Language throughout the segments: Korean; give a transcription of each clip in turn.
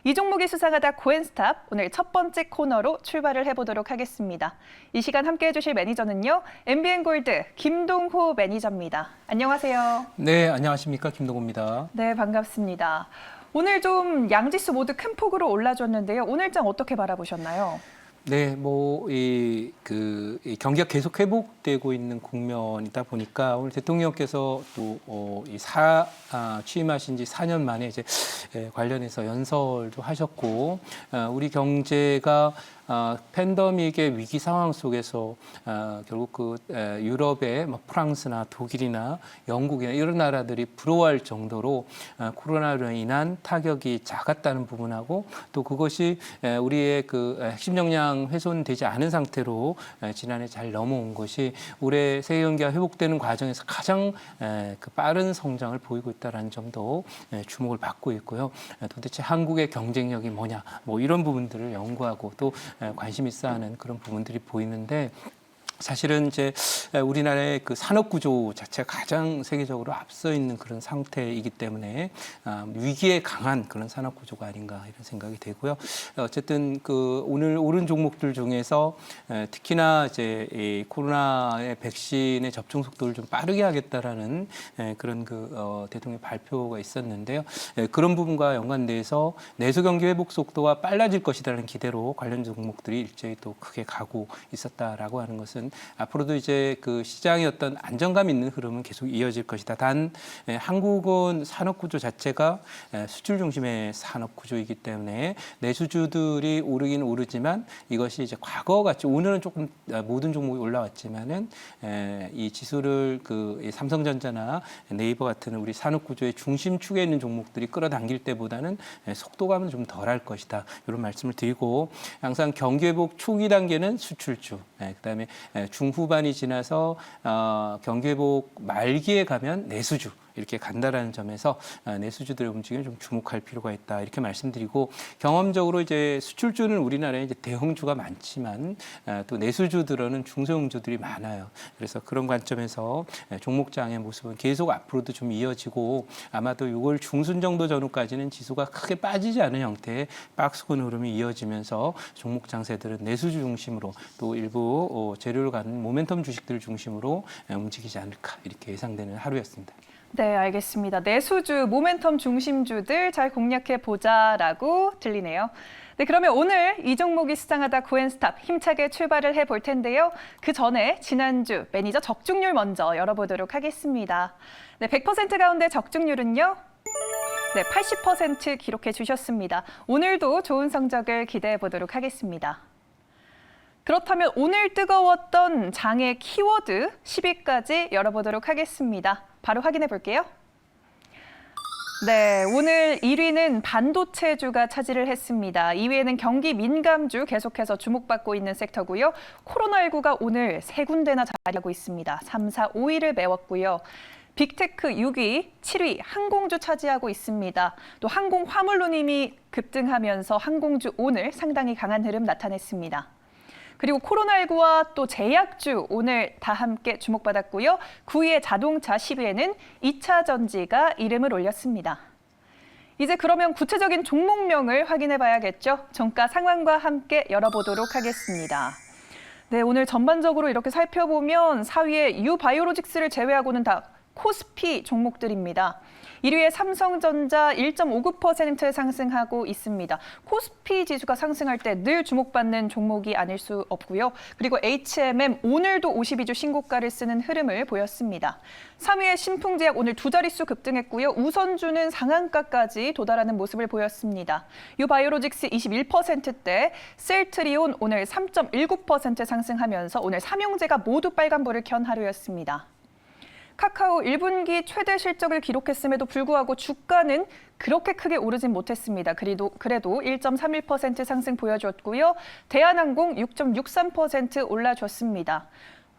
이 종목이 수상하다 고앤스탑, 오늘 첫 번째 코너로 출발을 해보도록 하겠습니다. 이 시간 함께해 주실 매니저는요, MBN골드 김동호 매니저입니다. 안녕하세요. 네, 안녕하십니까. 김동호입니다. 네, 반갑습니다. 오늘 좀 양지수 모두 큰 폭으로 올라줬는데요. 오늘장 어떻게 바라보셨나요? 네, 이 경기가 계속 회복되고 있는 국면이다 보니까 오늘 대통령께서 또 취임하신 지 4년 만에 이제 관련해서 연설도 하셨고, 우리 경제가 팬데믹의 위기 상황 속에서 결국 유럽의 프랑스나 독일이나 영국이나 이런 나라들이 부러워할 정도로 코로나로 인한 타격이 작았다는 부분하고, 또 그것이 우리의 핵심 역량 훼손되지 않은 상태로 지난해 잘 넘어온 것이 올해 세계 경기가 회복되는 과정에서 가장 빠른 성장을 보이고 있다는 점도 주목을 받고 있고요. 도대체 한국의 경쟁력이 뭐냐, 이런 부분들을 연구하고 또 관심 있어 하는 그런 부분들이 보이는데, 사실은 이제 우리나라의 산업 구조 자체가 가장 세계적으로 앞서 있는 그런 상태이기 때문에 위기에 강한 그런 산업 구조가 아닌가 이런 생각이 되고요. 어쨌든 오늘 오른 종목들 중에서 특히나 이제 이 코로나의 백신의 접종 속도를 좀 빠르게 하겠다라는 그런 대통령 발표가 있었는데요. 그런 부분과 연관돼서 내수 경기 회복 속도가 빨라질 것이라는 기대로 관련 종목들이 일제히 또 크게 가고 있었다라고 하는 것은 앞으로도 이제 시장의 어떤 안정감 있는 흐름은 계속 이어질 것이다. 단 한국은 산업 구조 자체가 수출 중심의 산업 구조이기 때문에 내수주들이 오르긴 오르지만 이것이 이제 과거 같이 오늘은 조금 모든 종목이 올라왔지만은 이 지수를 삼성전자나 네이버 같은 우리 산업 구조의 중심축에 있는 종목들이 끌어당길 때보다는 속도감은 좀 덜할 것이다. 이런 말씀을 드리고, 항상 경기 회복 초기 단계는 수출주, 그다음에 중후반이 지나서 경기 회복 말기에 가면 내수주 이렇게 간다라는 점에서 내수주들의 움직임을 좀 주목할 필요가 있다 이렇게 말씀드리고, 경험적으로 이제 수출주는 우리나라에 이제 대형주가 많지만 또 내수주들은 중소형주들이 많아요. 그래서 그런 관점에서 종목장의 모습은 계속 앞으로도 좀 이어지고, 아마도 6월 중순 정도 전후까지는 지수가 크게 빠지지 않은 형태의 박스권 흐름이 이어지면서 종목 장세들은 내수주 중심으로 또 일부 재료를 갖는 모멘텀 주식들을 중심으로 움직이지 않을까 이렇게 예상되는 하루였습니다. 네, 알겠습니다. 내수주, 모멘텀 중심주들 잘 공략해 보자라고 들리네요. 네, 그러면 오늘 이 종목이 수상하다 고앤스탑 힘차게 출발을 해볼 텐데요. 그 전에 지난주 매니저 적중률 먼저 열어보도록 하겠습니다. 네, 100% 가운데 적중률은요? 네, 80% 기록해 주셨습니다. 오늘도 좋은 성적을 기대해 보도록 하겠습니다. 그렇다면 오늘 뜨거웠던 장의 키워드 10위까지 열어보도록 하겠습니다. 바로 확인해 볼게요. 네, 오늘 1위는 반도체주가 차지를 했습니다. 2위에는 경기 민감주 계속해서 주목받고 있는 섹터고요. 코로나19가 오늘 3군데나 자리하고 있습니다. 3, 4, 5위를 메웠고요. 빅테크 6위, 7위 항공주 차지하고 있습니다. 또 항공 화물론임이 급등하면서 항공주 오늘 상당히 강한 흐름 나타냈습니다. 그리고 코로나19와 또 제약주 오늘 다 함께 주목받았고요. 9위의 자동차, 10위에는 2차 전지가 이름을 올렸습니다. 이제 그러면 구체적인 종목명을 확인해 봐야겠죠. 종가 상황과 함께 열어보도록 하겠습니다. 네, 오늘 전반적으로 이렇게 살펴보면 4위의 유바이오로직스를 제외하고는 다 코스피 종목들입니다. 1위의 삼성전자 1.59% 상승하고 있습니다. 코스피 지수가 상승할 때 늘 주목받는 종목이 아닐 수 없고요. 그리고 HMM 오늘도 52주 신고가를 쓰는 흐름을 보였습니다. 3위의 신풍제약 오늘 두 자릿수 급등했고요. 우선주는 상한가까지 도달하는 모습을 보였습니다. 유바이오로직스 21%대, 셀트리온 오늘 3.19% 상승하면서 오늘 삼형제가 모두 빨간불을 켠 하루였습니다. 카카오 1분기 최대 실적을 기록했음에도 불구하고 주가는 그렇게 크게 오르진 못했습니다. 그래도 1.31% 상승 보여줬고요. 대한항공 6.63% 올라줬습니다.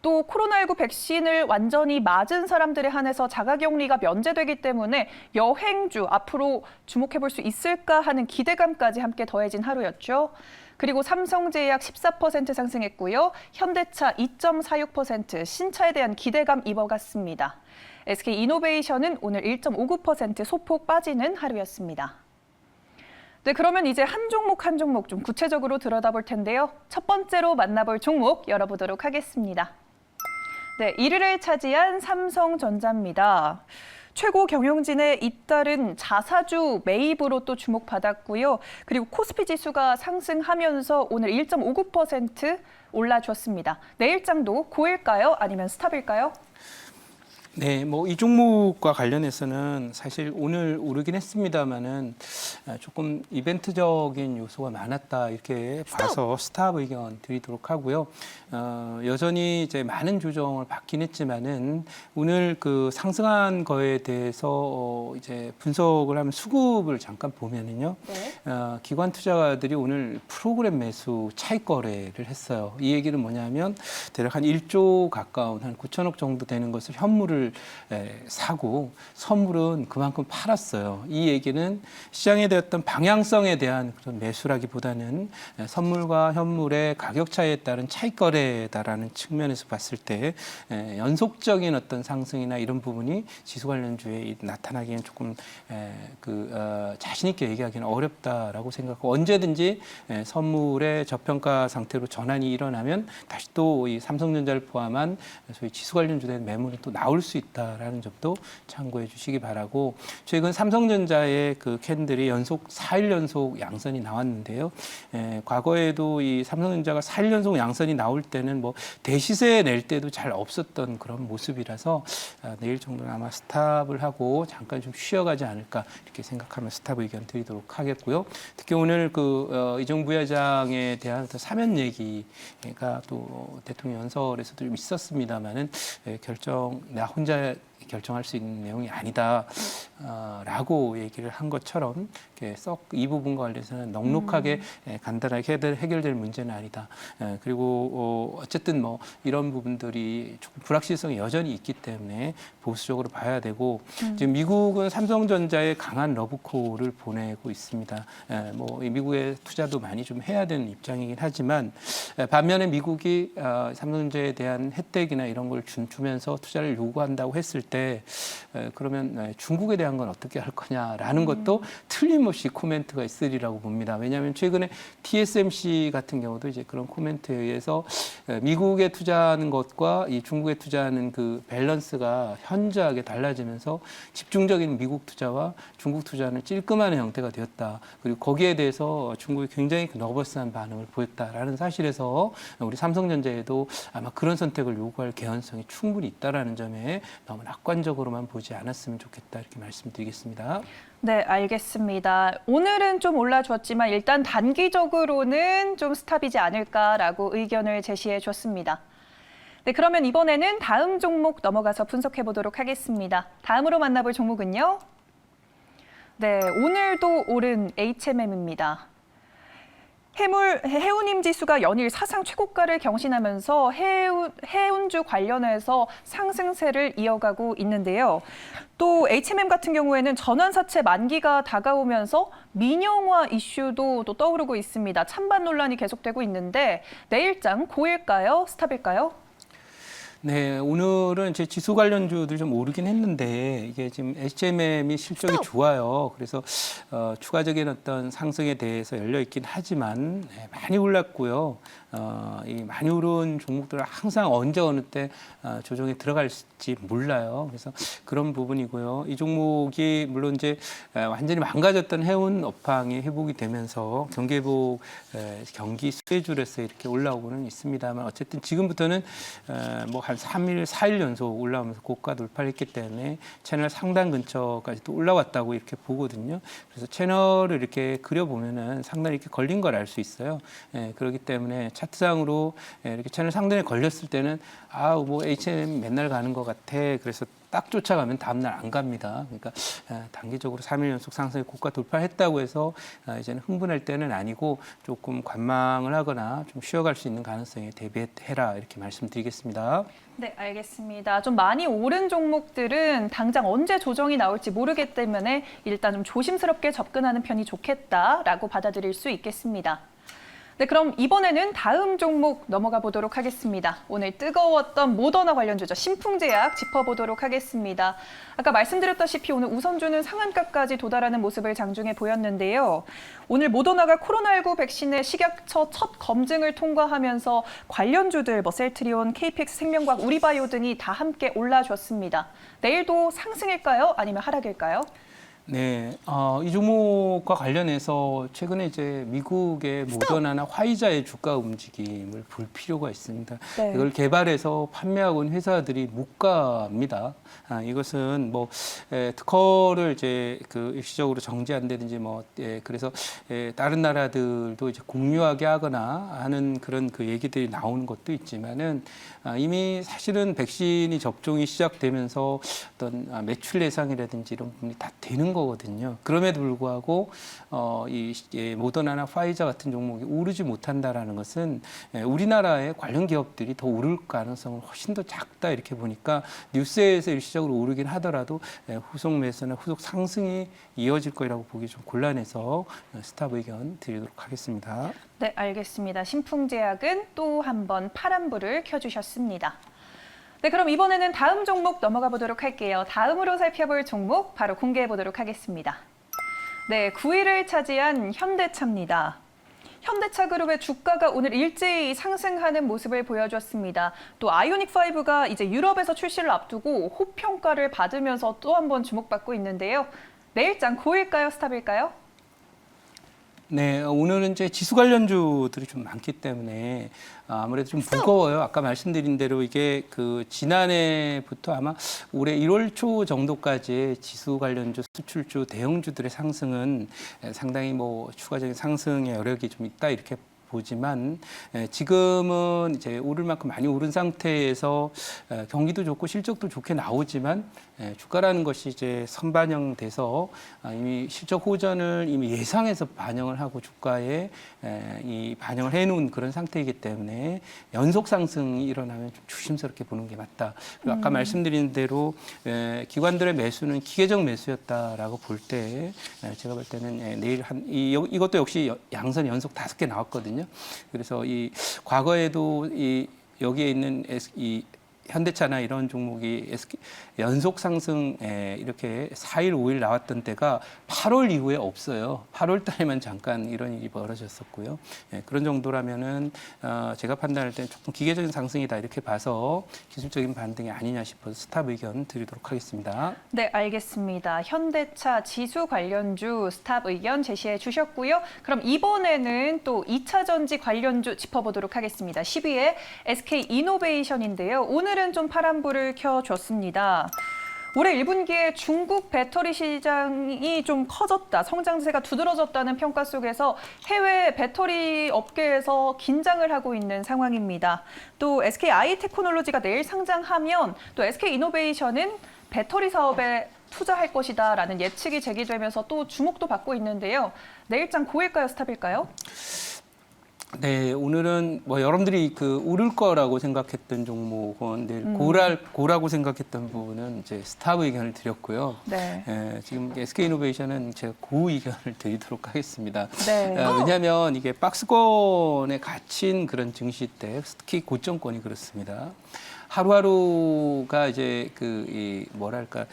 또 코로나19 백신을 완전히 맞은 사람들에 한해서 자가격리가 면제되기 때문에 여행주 앞으로 주목해볼 수 있을까 하는 기대감까지 함께 더해진 하루였죠. 그리고 삼성제약 14% 상승했고요. 현대차 2.46%, 신차에 대한 기대감 입어갔습니다. SK이노베이션은 오늘 1.59% 소폭 빠지는 하루였습니다. 네, 그러면 이제 한 종목 좀 구체적으로 들여다볼 텐데요. 첫 번째로 만나볼 종목 열어보도록 하겠습니다. 네, 1위를 차지한 삼성전자입니다. 최고 경영진의 잇따른 자사주 매입으로 또 주목받았고요. 그리고 코스피 지수가 상승하면서 오늘 1.59% 올라줬습니다. 내일장도 고일까요? 아니면 스탑일까요? 네, 뭐 이 종목과 관련해서는 사실 오늘 오르긴 했습니다만은 조금 이벤트적인 요소가 많았다 이렇게 봐서 스탑 의견 드리도록 하고요. 여전히 이제 많은 조정을 받긴 했지만은 오늘 그 상승한 거에 대해서 이제 분석을 하면 수급을 잠깐 보면은요. 네. 기관 투자가들이 오늘 프로그램 매수 차익 거래를 했어요. 이 얘기는 뭐냐면 대략 한 1조 가까운 한 9천억 정도 되는 것을 현물을 사고 선물은 그만큼 팔았어요. 이 얘기는 시장에 대했던 방향성에 대한 그런 매수라기보다는 선물과 현물의 가격 차이에 따른 차익 거래다라는 측면에서 봤을 때 연속적인 어떤 상승이나 이런 부분이 지수 관련주에 나타나기엔 조금 자신 있게 얘기하기는 어렵다라고 생각하고 언제든지 선물의 저평가 상태로 전환이 일어나면 다시 또 이 삼성전자를 포함한 소위 지수 관련주된 매물이 또 나올 수 있다라는 점도 참고해 주시기 바라고 최근 삼성전자의 그 캔들이 4일 연속 양선이 나왔는데요. 과거에도 이 삼성전자가 4일 연속 양선이 나올 때는 뭐 대시세 낼 때도 잘 없었던 그런 모습이라서 내일 정도는 아마 스탑을 하고 잠깐 좀 쉬어가지 않을까 이렇게 생각하면 스탑 의견 드리도록 하겠고요. 특히 오늘 이종 부회장에 대한 사면 얘기가 또 대통령 연설에서도 좀 있었습니다만은 나 혼자 결정할 수 있는 내용이 아니다라고 얘기를 한 것처럼 썩 이 부분과 관련해서는 넉넉하게 간단하게 해결될 문제는 아니다. 그리고 어쨌든 뭐 이런 부분들이 조금 불확실성이 여전히 있기 때문에 보수적으로 봐야 되고 지금 미국은 삼성전자에 강한 러브콜을 보내고 있습니다. 뭐 미국의 투자도 많이 좀 해야 되는 입장이긴 하지만 반면에 미국이 삼성전자에 대한 혜택이나 이런 걸 주면서 투자를 요구한다고 했을 때 그러면 중국에 대한 건 어떻게 할 거냐라는 것도 틀림없이 코멘트가 있으리라고 봅니다. 왜냐하면 최근에 TSMC 같은 경우도 이제 그런 코멘트에 의해서 미국에 투자하는 것과 이 중국에 투자하는 그 밸런스가 현저하게 달라지면서 집중적인 미국 투자와 중국 투자는 찔끔하는 형태가 되었다. 그리고 거기에 대해서 중국이 굉장히 너버스한 반응을 보였다라는 사실에서 우리 삼성전자에도 아마 그런 선택을 요구할 개연성이 충분히 있다라는 점에 너무 낙관적으로만 보지 않았으면 좋겠다 이렇게 말씀드리겠습니다. 네, 알겠습니다. 오늘은 좀 올라줬지만 일단 단기적으로는 좀 스탑이지 않을까라고 의견을 제시해 줬습니다. 네, 그러면 이번에는 다음 종목 넘어가서 분석해 보도록 하겠습니다. 다음으로 만나볼 종목은요. 네, 오늘도 오른 HMM입니다. 해운임 지수가 연일 사상 최고가를 경신하면서 해운주 관련해서 상승세를 이어가고 있는데요. 또 HMM 같은 경우에는 전환사채 만기가 다가오면서 민영화 이슈도 또 떠오르고 있습니다. 찬반 논란이 계속되고 있는데 내일장 고일까요? 스탑일까요? 네, 오늘은 제 지수 관련주들이 좀 오르긴 했는데 이게 지금 HMM이 실적이 좋아요. 그래서 추가적인 어떤 상승에 대해서 열려 있긴 하지만 많이 올랐고요. 이 많이 오른 종목들은 항상 언제 어느 때 조정에 들어갈지 몰라요. 그래서 그런 부분이고요. 이 종목이 물론 이제 완전히 망가졌던 해운 업황이 회복이 되면서 경기회복 경기 수혜주로서 이렇게 올라오고는 있습니다만 어쨌든 지금부터는 뭐 한 3일, 4일 연속 올라오면서 고가 돌파를 했기 때문에 채널 상단 근처까지 또 올라왔다고 이렇게 보거든요. 그래서 채널을 이렇게 그려보면은 상단에 이렇게 걸린 걸 알 수 있어요. 그렇기 때문에 차트상으로 이렇게 채널 상단에 걸렸을 때는 뭐 H&M 맨날 가는 것 같아. 그래서 딱 쫓아가면 다음날 안 갑니다. 그러니까 단기적으로 3일 연속 상승의 고가 돌파했다고 해서 이제는 흥분할 때는 아니고 조금 관망을 하거나 좀 쉬어갈 수 있는 가능성에 대비해라 이렇게 말씀드리겠습니다. 네, 알겠습니다. 좀 많이 오른 종목들은 당장 언제 조정이 나올지 모르기 때문에 일단 좀 조심스럽게 접근하는 편이 좋겠다라고 받아들일 수 있겠습니다. 네, 그럼 이번에는 다음 종목 넘어가 보도록 하겠습니다. 오늘 뜨거웠던 모더나 관련주죠. 신풍제약 짚어보도록 하겠습니다. 아까 말씀드렸다시피 오늘 우선주는 상한가까지 도달하는 모습을 장중에 보였는데요. 오늘 모더나가 코로나19 백신의 식약처 첫 검증을 통과하면서 관련주들 셀트리온, KPX 생명과학, 우리바이오 등이 다 함께 올라줬습니다. 내일도 상승일까요? 아니면 하락일까요? 네, 이 종목과 관련해서 최근에 이제 미국의 모더나나 화이자의 주가 움직임을 볼 필요가 있습니다. 네. 이걸 개발해서 판매하고 있는 회사들이 무가입니다. 이것은 특허를 이제 일시적으로 정지한다든지 그래서 다른 나라들도 이제 공유하게 하거나 하는 그런 얘기들이 나오는 것도 있지만은 이미 사실은 백신이 접종이 시작되면서 어떤 매출 예상이라든지 이런 부분이 다 되는 거거든요. 그럼에도 불구하고 이 모더나나 파이자 같은 종목이 오르지 못한다라는 것은 우리나라의 관련 기업들이 더 오를 가능성은 훨씬 더 작다 이렇게 보니까 뉴스에서 일시적으로 오르긴 하더라도 후속 매수나 후속 상승이 이어질 거라고 보기 좀 곤란해서 스탑 의견 드리도록 하겠습니다. 네, 알겠습니다. 신풍제약은 또 한 번 파란불을 켜주셨습니다. 네, 그럼 이번에는 다음 종목 넘어가 보도록 할게요. 다음으로 살펴볼 종목 바로 공개해 보도록 하겠습니다. 네, 9위를 차지한 현대차입니다. 현대차 그룹의 주가가 오늘 일제히 상승하는 모습을 보여줬습니다. 또 아이오닉5가 이제 유럽에서 출시를 앞두고 호평가를 받으면서 또 한 번 주목받고 있는데요. 내일장 고일까요? 스탑일까요? 네, 오늘은 이제 지수 관련주들이 좀 많기 때문에 아무래도 좀 무거워요. 아까 말씀드린 대로 이게 지난해부터 아마 올해 1월 초 정도까지의 지수 관련주, 수출주, 대형주들의 상승은 상당히 추가적인 상승의 여력이 좀 있다 이렇게 보지만 지금은 이제 오를 만큼 많이 오른 상태에서 경기도 좋고 실적도 좋게 나오지만 주가라는 것이 이제 선반영돼서 이미 실적 호전을 이미 예상해서 반영을 하고 주가에 이 반영을 해놓은 그런 상태이기 때문에 연속 상승이 일어나면 좀 조심스럽게 보는 게 맞다. 그리고 아까 말씀드린 대로 기관들의 매수는 기계적 매수였다라고 볼 때 제가 볼 때는 내일 이것도 역시 양선 연속 5개 나왔거든요. 그래서 이 과거에도 여기에 있는 이 현대차나 이런 종목이 연속 상승 이렇게 4일, 5일 나왔던 때가 8월 이후에 없어요. 8월 달에만 잠깐 이런 일이 벌어졌었고요. 그런 정도라면은 제가 판단할 때 조금 기계적인 상승이다 이렇게 봐서 기술적인 반등이 아니냐 싶어서 스탑 의견 드리도록 하겠습니다. 네, 알겠습니다. 현대차 지수 관련주 스탑 의견 제시해 주셨고요. 그럼 이번에는 또 2차 전지 관련주 짚어보도록 하겠습니다. 10위에 SK 이노베이션인데요. 오늘은 좀 파란불을 켜줬습니다. 올해 1분기에 중국 배터리 시장이 좀 커졌다, 성장세가 두드러졌다는 평가 속에서 해외 배터리 업계에서 긴장을 하고 있는 상황입니다. 또 SK 아이테크놀로지가 내일 상장하면 또 SK 이노베이션은 배터리 사업에 투자할 것이다라는 예측이 제기되면서 또 주목도 받고 있는데요. 내일장 고일까요, 스탑일까요? 네, 오늘은 여러분들이 오를 거라고 생각했던 종목은 내일 고라고 생각했던 부분은 이제 스탑 의견을 드렸고요. 네. 지금 SK이노베이션은 제가 고 의견을 드리도록 하겠습니다. 네. 왜냐하면 이게 박스권에 갇힌 그런 증시 때 특히 고점권이 그렇습니다. 하루하루가 이제 뭐랄까.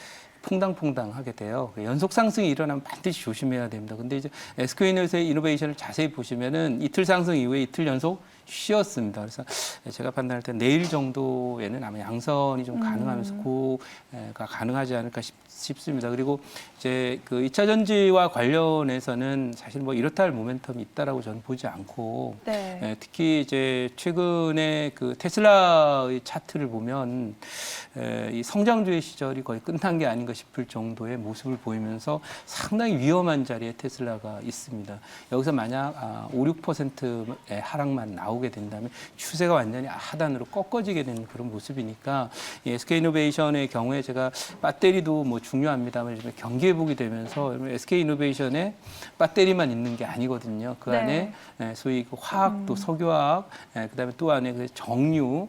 퐁당퐁당하게 돼요. 연속 상승이 일어나면 반드시 조심해야 됩니다. 근데 이제 SK이노베이션을 자세히 보시면은 이틀 상승 이후에 이틀 연속 쉬었습니다. 그래서 제가 판단할 때 내일 정도에는 아마 양선이 좀 가능하면서 고가 가능하지 않을까 싶습니다. 그리고 이제 2차 전지와 관련해서는 사실 이렇다 할 모멘텀이 있다라고 저는 보지 않고 네. 특히 이제 최근에 테슬라의 차트를 보면 이 성장주의 시절이 거의 끝난 게 아닌가 싶을 정도의 모습을 보이면서 상당히 위험한 자리에 테슬라가 있습니다. 여기서 만약 5, 6%의 하락만 나오게 된다면 추세가 완전히 하단으로 꺾어지게 되는 그런 모습이니까 SK이노베이션의 경우에 제가 배터리도 중요합니다만 요즘에 경기 회복이 되면서 SK 이노베이션에 배터리만 있는 게 아니거든요. 그 네. 안에 소위 그 화학 또 석유화학, 그다음에 또 안에 그 정유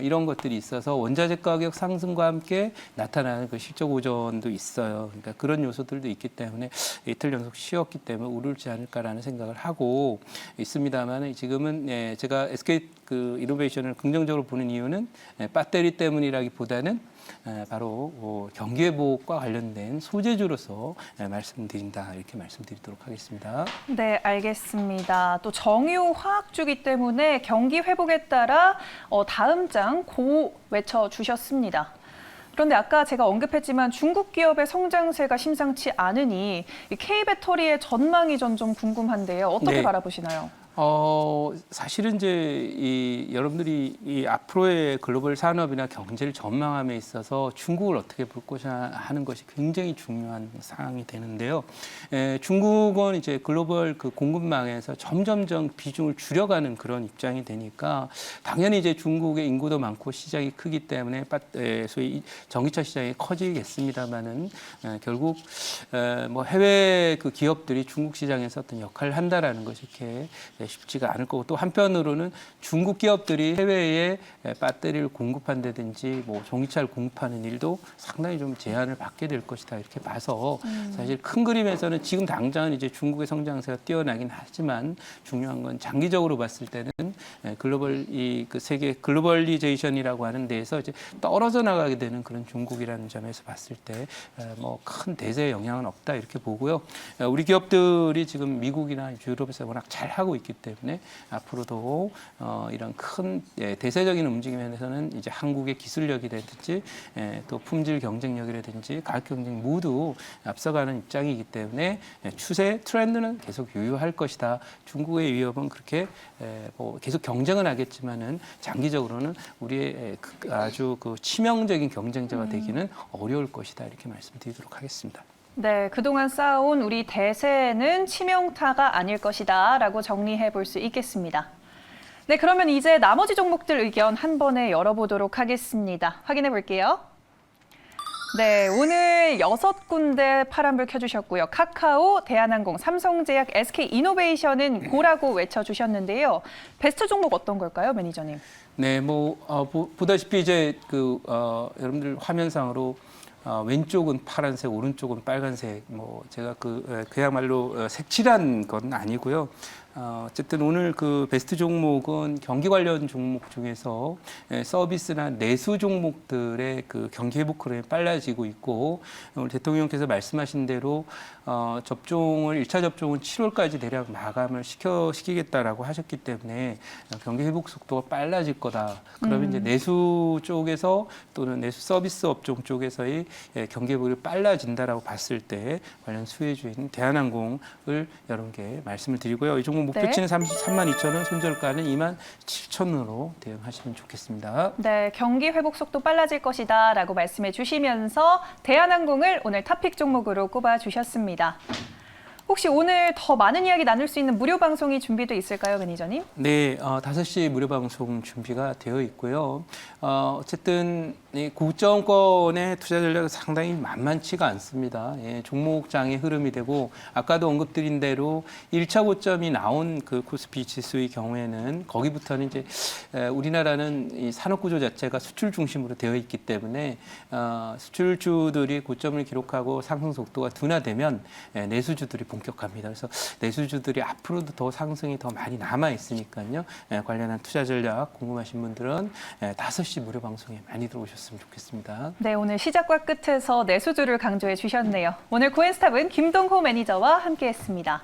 이런 것들이 있어서 원자재 가격 상승과 함께 나타나는 그 실적 오전도 있어요. 그러니까 그런 요소들도 있기 때문에 이틀 연속 쉬었기 때문에 오르지 않을까라는 생각을 하고 있습니다만 지금은 제가 SK 그 이노베이션을 긍정적으로 보는 이유는 배터리 때문이라기보다는 바로 경기 회복과 관련된 소재주로서 말씀드린다 이렇게 말씀드리도록 하겠습니다. 네, 알겠습니다. 또 정유 화학주기 때문에 경기 회복에 따라 다음 장 고 외쳐주셨습니다. 그런데 아까 제가 언급했지만 중국 기업의 성장세가 심상치 않으니 이 K배터리의 전망이 전 좀 궁금한데요. 어떻게 네. 바라보시나요? 사실은 이제 여러분들이 이 앞으로의 글로벌 산업이나 경제를 전망함에 있어서 중국을 어떻게 볼 것이냐 하는 것이 굉장히 중요한 사항이 되는데요. 중국은 이제 글로벌 그 공급망에서 점점점 비중을 줄여가는 그런 입장이 되니까 당연히 이제 중국의 인구도 많고 시장이 크기 때문에 소위 전기차 시장이 커지겠습니다만은 결국 뭐 해외 그 기업들이 중국 시장에서 어떤 역할을 한다라는 것이 이렇게 쉽지가 않을 거고 또 한편으로는 중국 기업들이 해외에 배터리를 공급한다든지 뭐 전기차를 공급하는 일도 상당히 좀 제한을 받게 될 것이다 이렇게 봐서 사실 큰 그림에서는 지금 당장은 이제 중국의 성장세가 뛰어나긴 하지만 중요한 건 장기적으로 봤을 때는 글로벌 그 세계 글로벌리제이션이라고 하는 데에서 이제 떨어져 나가게 되는 그런 중국이라는 점에서 봤을 때 뭐 큰 대세의 영향은 없다 이렇게 보고요. 우리 기업들이 지금 미국이나 유럽에서 워낙 잘 하고 있기 때문에 앞으로도 이런 큰 대세적인 움직임에서는 이제 한국의 기술력이라든지 또 품질 경쟁력이라든지 가격 경쟁 모두 앞서가는 입장이기 때문에 추세 트렌드는 계속 유효할 것이다. 중국의 위협은 그렇게 뭐 계속 경쟁은 하겠지만은 장기적으로는 우리의 아주 그 치명적인 경쟁자가 되기는 어려울 것이다 이렇게 말씀드리도록 하겠습니다. 네, 그동안 쌓아온 우리 대세는 치명타가 아닐 것이다 라고 정리해 볼 수 있겠습니다. 네, 그러면 이제 나머지 종목들 의견 한 번에 열어보도록 하겠습니다. 확인해 볼게요. 네, 오늘 6군데 파란불 켜주셨고요. 카카오, 대한항공, 삼성제약, SK이노베이션은 고라고 외쳐주셨는데요. 베스트 종목 어떤 걸까요, 매니저님? 네, 뭐 보다시피 이제 여러분들 화면상으로 왼쪽은 파란색, 오른쪽은 빨간색. 뭐 제가 그야말로 색칠한 건 아니고요. 어쨌든 오늘 그 베스트 종목은 경기 관련 종목 중에서 서비스나 내수 종목들의 그 경기 회복 흐름이 빨라지고 있고 오늘 대통령께서 말씀하신 대로 접종을 1차 접종은 7월까지 대략 마감을 시키겠다라고 하셨기 때문에 경기 회복 속도가 빨라질 거다. 그러면 이제 내수 쪽에서 또는 내수 서비스 업종 쪽에서의 경기 회복이 빨라진다라고 봤을 때 관련 수혜주인 대한항공을 여러분께 말씀을 드리고요. 이 종목 목표치는 32,000원, 손절가는 27,000원으로 대응하시면 좋겠습니다. 네, 경기 회복 속도 빨라질 것이다 라고 말씀해 주시면서 대한항공을 오늘 탑픽 종목으로 꼽아 주셨습니다. 혹시 오늘 더 많은 이야기 나눌 수 있는 무료 방송이 준비돼 있을까요, 매니저님? 네, 5시 무료 방송 준비가 되어 있고요. 어쨌든 이 고점권의 투자 전략은 상당히 만만치가 않습니다. 종목장의 흐름이 되고 아까도 언급드린 대로 1차 고점이 나온 그 코스피 지수의 경우에는 거기부터는 이제 우리나라는 이 산업 구조 자체가 수출 중심으로 되어 있기 때문에 수출주들이 고점을 기록하고 상승 속도가 둔화되면 내수주들이 본격합니다. 그래서 내수주들이 앞으로도 더 상승이 더 많이 남아 있으니까요. 관련한 투자 전략 궁금하신 분들은 5시 무료 방송에 많이 들어오셨으면 좋겠습니다. 네, 오늘 시작과 끝에서 내수주를 강조해 주셨네요. 오늘 코인스탑은 김동호 매니저와 함께했습니다.